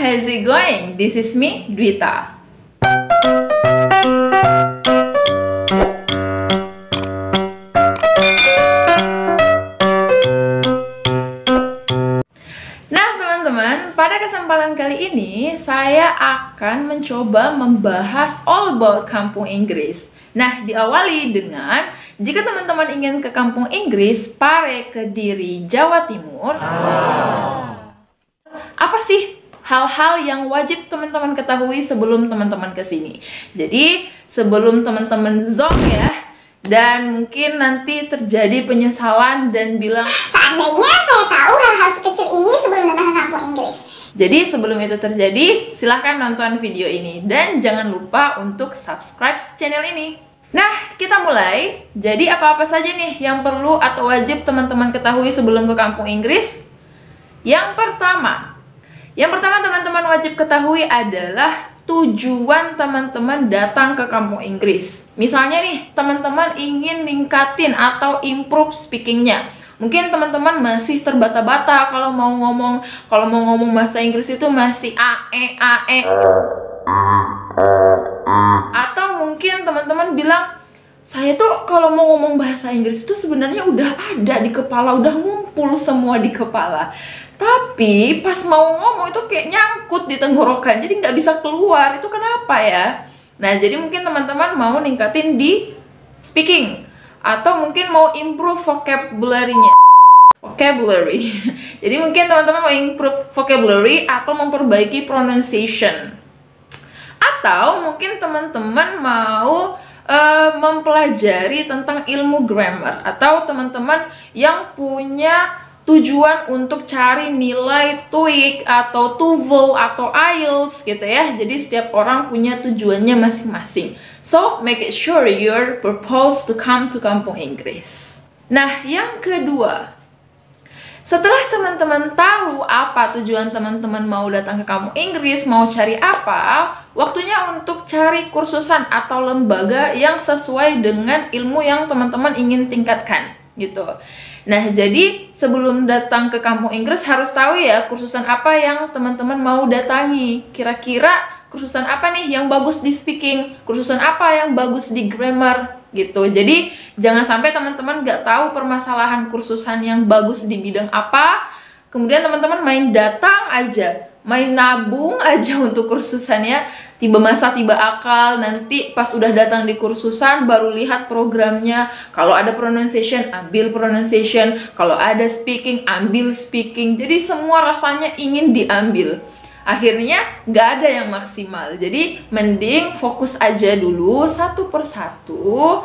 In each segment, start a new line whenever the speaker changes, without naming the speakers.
how's it going? This is me, Dwita. Nah teman-teman, pada kesempatan kali ini saya akan mencoba membahas all about kampung Inggris. Nah, diawali dengan jika teman-teman ingin ke kampung Inggris, Pare, Kediri, Jawa Timur, apa sih hal-hal yang wajib teman-teman ketahui sebelum teman-teman ke sini? Jadi, sebelum teman-teman zonk ya, dan mungkin nanti terjadi penyesalan dan bilang,
seandainya saya tahu hal-hal sekecil ini sebelum datang ke kampung Inggris.
Jadi sebelum itu terjadi, silahkan nonton video ini dan jangan lupa untuk subscribe channel ini. Nah, kita mulai. Jadi apa-apa saja nih yang perlu atau wajib teman-teman ketahui sebelum ke kampung Inggris? Yang pertama teman-teman wajib ketahui adalah tujuan teman-teman datang ke kampung Inggris. Misalnya nih, teman-teman ingin ningkatin atau improve speakingnya. Mungkin teman-teman masih terbata-bata kalau mau ngomong bahasa Inggris itu masih ae. Atau mungkin teman-teman bilang, saya tuh kalau mau ngomong bahasa Inggris itu sebenarnya udah ada di kepala, udah ngumpul semua di kepala. Tapi pas mau ngomong itu kayak nyangkut di tenggorokan, jadi nggak bisa keluar. Itu kenapa ya? Nah, jadi mungkin teman-teman mau ningkatin di speaking, atau mungkin mau improve vocabulary-nya. Jadi mungkin teman-teman mau improve vocabulary atau memperbaiki pronunciation. Atau mungkin teman-teman mau mempelajari tentang ilmu grammar, atau teman-teman yang punya tujuan untuk cari nilai TOEIC atau TOEFL atau IELTS gitu ya. Jadi setiap orang punya tujuannya masing-masing. So make it sure your purpose to come to kampung Inggris. Nah, yang kedua, setelah teman-teman tahu apa tujuan teman-teman mau datang ke kampung Inggris, mau cari apa, waktunya untuk cari kursusan atau lembaga yang sesuai dengan ilmu yang teman-teman ingin tingkatkan gitu. Nah, jadi sebelum datang ke kampung Inggris harus tahu ya kursusan apa yang teman-teman mau datangi. Kira-kira kursusan apa nih yang bagus di speaking, kursusan apa yang bagus di grammar gitu. Jadi jangan sampai teman-teman nggak tahu permasalahan kursusan yang bagus di bidang apa, kemudian teman-teman main datang aja, main nabung aja untuk kursusannya, tiba masa tiba akal, nanti pas udah datang di kursusan baru lihat programnya. Kalau ada pronunciation, ambil pronunciation. Kalau ada speaking, ambil speaking. Jadi semua rasanya ingin diambil. Akhirnya nggak ada yang maksimal. Jadi mending fokus aja dulu satu persatu,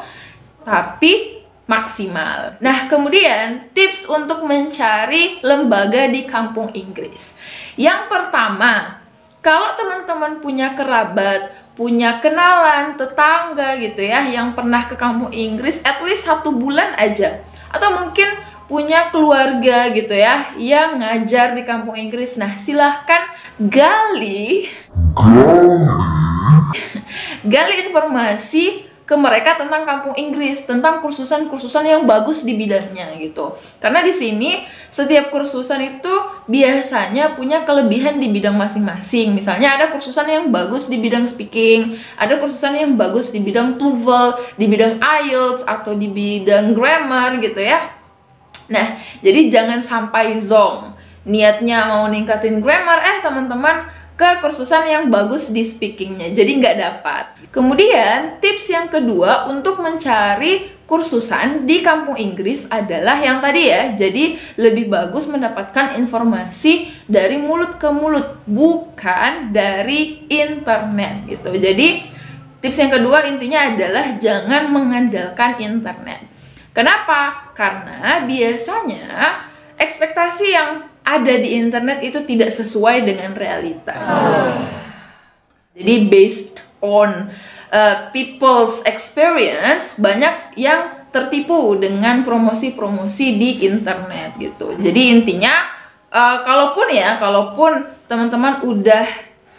tapi maksimal. Nah, kemudian tips untuk mencari lembaga di kampung Inggris. Yang pertama, kalau teman-teman punya kerabat, punya kenalan, tetangga gitu ya, yang pernah ke kampung Inggris at least 1 bulan aja, atau mungkin punya keluarga gitu ya yang ngajar di kampung Inggris, nah silahkan gali informasi ke mereka tentang kampung Inggris, tentang kursusan-kursusan yang bagus di bidangnya gitu. Karena di sini setiap kursusan itu biasanya punya kelebihan di bidang masing-masing. Misalnya ada kursusan yang bagus di bidang speaking, ada kursusan yang bagus di bidang TOEFL, di bidang IELTS, atau di bidang grammar gitu ya. Nah, jadi jangan sampai zonk. Niatnya mau ningkatin grammar, teman-teman ke kursusan yang bagus di speakingnya, jadi nggak dapat. Kemudian tips yang kedua untuk mencari kursusan di kampung Inggris adalah yang tadi ya, jadi lebih bagus mendapatkan informasi dari mulut ke mulut, bukan dari internet gitu. Jadi tips yang kedua intinya adalah jangan mengandalkan internet. Kenapa? Karena biasanya ekspektasi yang ada di internet itu tidak sesuai dengan realita. Jadi based on people's experience, banyak yang tertipu dengan promosi-promosi di internet gitu. Jadi intinya kalaupun teman-teman udah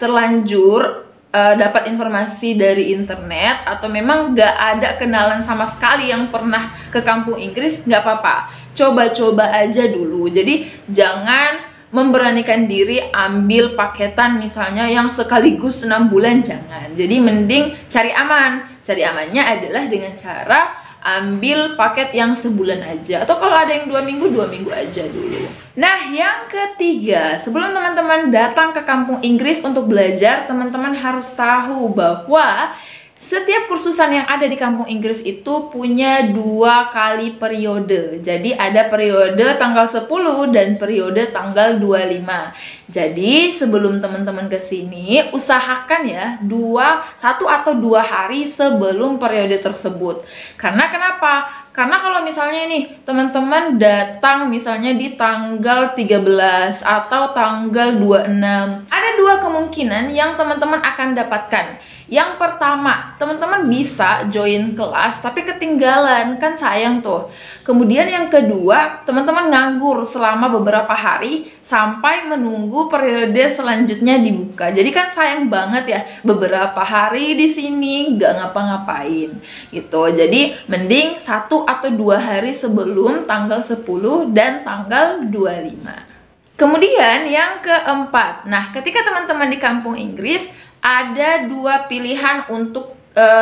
terlanjur dapat informasi dari internet, atau memang nggak ada kenalan sama sekali yang pernah ke kampung Inggris, nggak apa-apa, coba-coba aja dulu. Jadi jangan memberanikan diri ambil paketan misalnya yang sekaligus 6 bulan, jangan. Jadi mending cari aman. Cari amannya adalah dengan cara ambil paket yang sebulan aja, atau kalau ada yang 2 minggu aja dulu. Nah, yang ketiga, sebelum teman-teman datang ke kampung Inggris untuk belajar, teman-teman harus tahu bahwa setiap kursusan yang ada di kampung Inggris itu punya 2 kali periode. Jadi ada periode tanggal 10 dan periode tanggal 25. Jadi sebelum teman-teman ke sini, usahakan ya 1 atau 2 hari sebelum periode tersebut. Karena kenapa? Karena kalau misalnya nih teman-teman datang misalnya di tanggal 13 atau tanggal 26, ada 2 kemungkinan yang teman-teman akan dapatkan. Yang pertama, teman-teman bisa join kelas tapi ketinggalan, kan sayang tuh. Kemudian yang kedua, teman-teman nganggur selama beberapa hari sampai menunggu periode selanjutnya dibuka. Jadi kan sayang banget ya, beberapa hari di sini nggak ngapa-ngapain gitu. Jadi mending 1 atau 2 hari sebelum tanggal 10 dan tanggal 25. Kemudian yang keempat, nah ketika teman-teman di kampung Inggris ada 2 pilihan untuk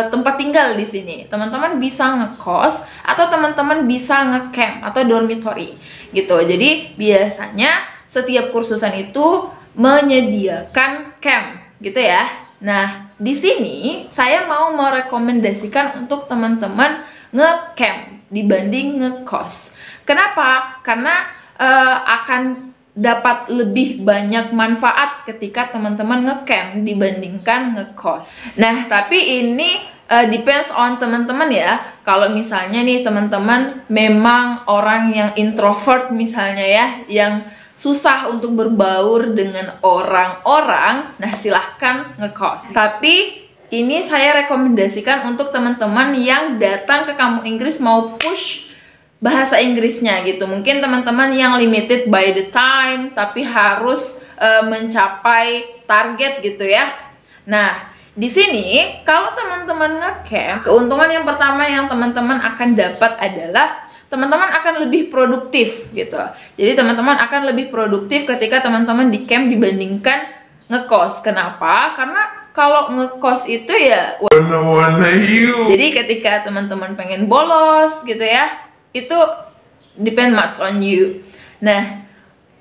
tempat tinggal di sini. Teman-teman bisa ngekos atau teman-teman bisa ngecamp atau dormitory gitu. Jadi biasanya setiap kursusan itu menyediakan camp gitu ya. Nah, di sini saya mau merekomendasikan untuk teman-teman ngecamp dibanding ngekos. Kenapa? Karena akan dapat lebih banyak manfaat ketika teman-teman ngecamp dibandingkan ngekos. Nah, tapi ini depends on teman-teman ya. Kalau misalnya nih teman-teman memang orang yang introvert misalnya ya, yang susah untuk berbaur dengan orang-orang, nah silahkan ngekos. Tapi ini saya rekomendasikan untuk teman-teman yang datang ke kampung Inggris mau push bahasa Inggrisnya gitu. Mungkin teman-teman yang limited by the time tapi harus mencapai target gitu ya. Nah, di sini kalau teman-teman ngecamp, keuntungan yang pertama yang teman-teman akan dapat adalah teman-teman akan lebih produktif gitu. Jadi teman-teman akan lebih produktif ketika teman-teman di camp dibandingkan ngekos. Kenapa? Karena kalau ngekos itu ya jadi ketika teman-teman pengen bolos gitu ya, itu depend much on you. Nah,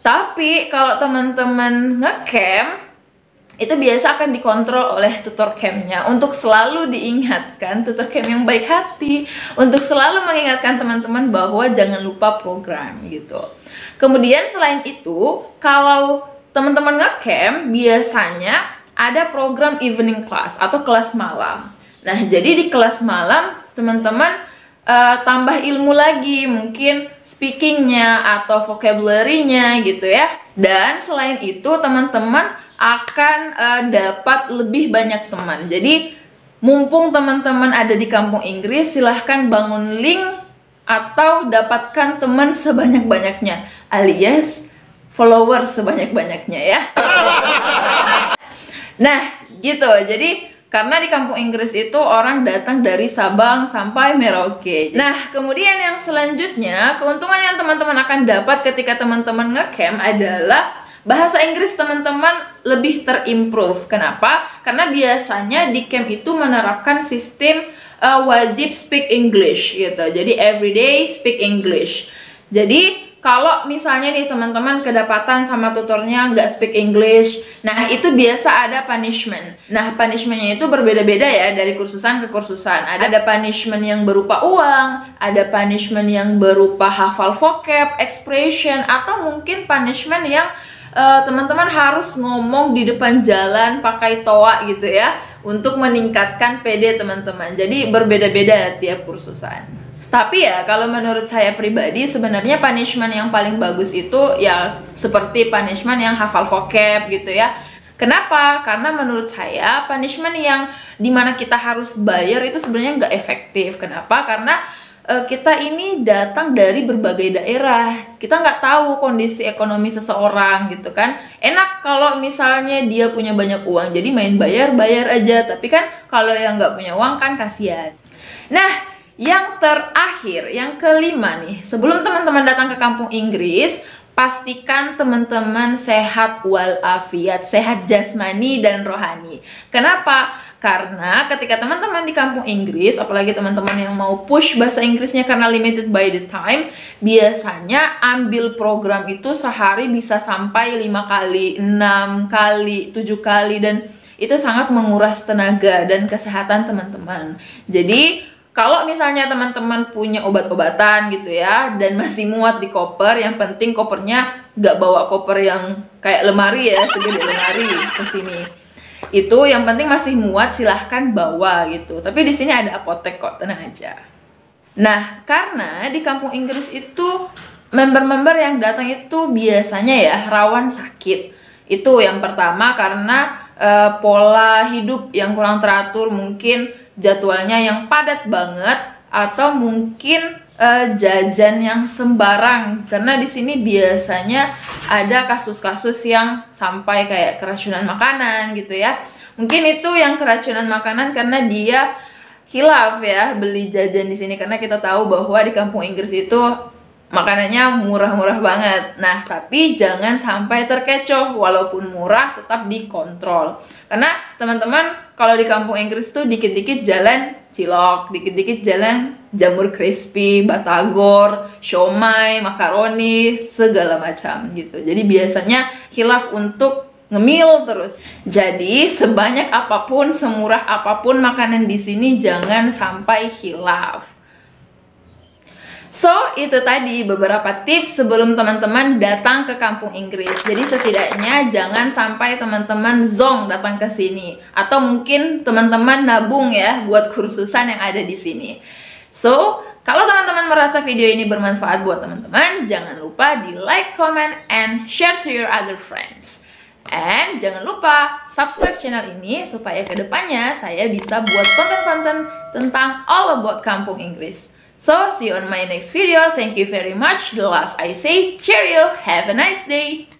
tapi kalau teman-teman ngecamp itu biasa akan dikontrol oleh tutor campnya untuk selalu diingatkan, tutor camp yang baik hati, untuk selalu mengingatkan teman-teman bahwa jangan lupa program gitu. Kemudian selain itu, kalau teman-teman ngecamp biasanya ada program evening class atau kelas malam. Nah, jadi di kelas malam teman-teman tambah ilmu lagi, mungkin speakingnya atau vocabulary-nya gitu ya. Dan selain itu teman-teman akan dapat lebih banyak teman. Jadi mumpung teman-teman ada di kampung Inggris, silahkan bangun link atau dapatkan teman sebanyak-banyaknya, alias followers sebanyak-banyaknya ya. Nah gitu, jadi karena di kampung Inggris itu orang datang dari Sabang sampai Merauke. Nah, kemudian yang selanjutnya, keuntungan yang teman-teman akan dapat ketika teman-teman ngecamp adalah bahasa Inggris teman-teman lebih terimprove. Kenapa? Karena biasanya di camp itu menerapkan sistem wajib speak English gitu. Jadi everyday speak English. Jadi kalau misalnya nih teman-teman kedapatan sama tutornya nggak speak English, nah itu biasa ada punishment. Nah punishmentnya itu berbeda-beda ya dari kursusan ke kursusan. Ada punishment yang berupa uang, ada punishment yang berupa hafal vocab, expression, atau mungkin punishment yang teman-teman harus ngomong di depan jalan pakai toa gitu ya, untuk meningkatkan PD teman-teman. Jadi berbeda-beda tiap kursusan. Tapi ya kalau menurut saya pribadi sebenarnya punishment yang paling bagus itu ya seperti punishment yang hafal vocab gitu ya. Kenapa? Karena menurut saya punishment yang dimana kita harus bayar itu sebenarnya nggak efektif. Kenapa? Karena kita ini datang dari berbagai daerah, kita nggak tahu kondisi ekonomi seseorang gitu kan. Enak kalau misalnya dia punya banyak uang, jadi main bayar aja. Tapi kan kalau yang nggak punya uang kan kasihan. Nah, yang terakhir, yang kelima nih, sebelum teman-teman datang ke kampung Inggris, pastikan teman-teman sehat walafiat, sehat jasmani dan rohani. Kenapa? Karena ketika teman-teman di kampung Inggris, apalagi teman-teman yang mau push bahasa Inggrisnya karena limited by the time, biasanya ambil program itu sehari bisa sampai 5 kali, 6 kali, 7 kali, dan itu sangat menguras tenaga dan kesehatan teman-teman. Jadi kalau misalnya teman-teman punya obat-obatan gitu ya, dan masih muat di koper, yang penting kopernya nggak bawa koper yang kayak lemari ya, segede lemari ke sini. Itu yang penting masih muat, silahkan bawa gitu. Tapi di sini ada apotek kok, tenang aja. Nah, karena di kampung Inggris itu member-member yang datang itu biasanya ya rawan sakit. Itu yang pertama karena pola hidup yang kurang teratur, mungkin jadwalnya yang padat banget, atau mungkin jajan yang sembarang, karena di sini biasanya ada kasus-kasus yang sampai kayak keracunan makanan gitu ya. Mungkin itu yang keracunan makanan karena dia khilaf ya beli jajan di sini, karena kita tahu bahwa di kampung Inggris itu makanannya murah-murah banget. Nah, tapi jangan sampai terkecoh, walaupun murah tetap dikontrol. Karena teman-teman kalau di kampung Inggris tuh dikit-dikit jalan cilok, dikit-dikit jalan jamur crispy, batagor, siomay, makaroni, segala macam gitu. Jadi biasanya khilaf untuk ngemil terus. Jadi sebanyak apapun, semurah apapun makanan di sini jangan sampai khilaf. So, itu tadi beberapa tips sebelum teman-teman datang ke kampung Inggris. Jadi setidaknya jangan sampai teman-teman zonk datang ke sini. Atau mungkin teman-teman nabung ya buat kursusan yang ada di sini. So, kalau teman-teman merasa video ini bermanfaat buat teman-teman, jangan lupa di like, comment, and share to your other friends. And jangan lupa subscribe channel ini supaya kedepannya saya bisa buat konten-konten tentang all about kampung Inggris. So, see you on my next video. Thank you very much. The last I say, cheerio. Have a nice day.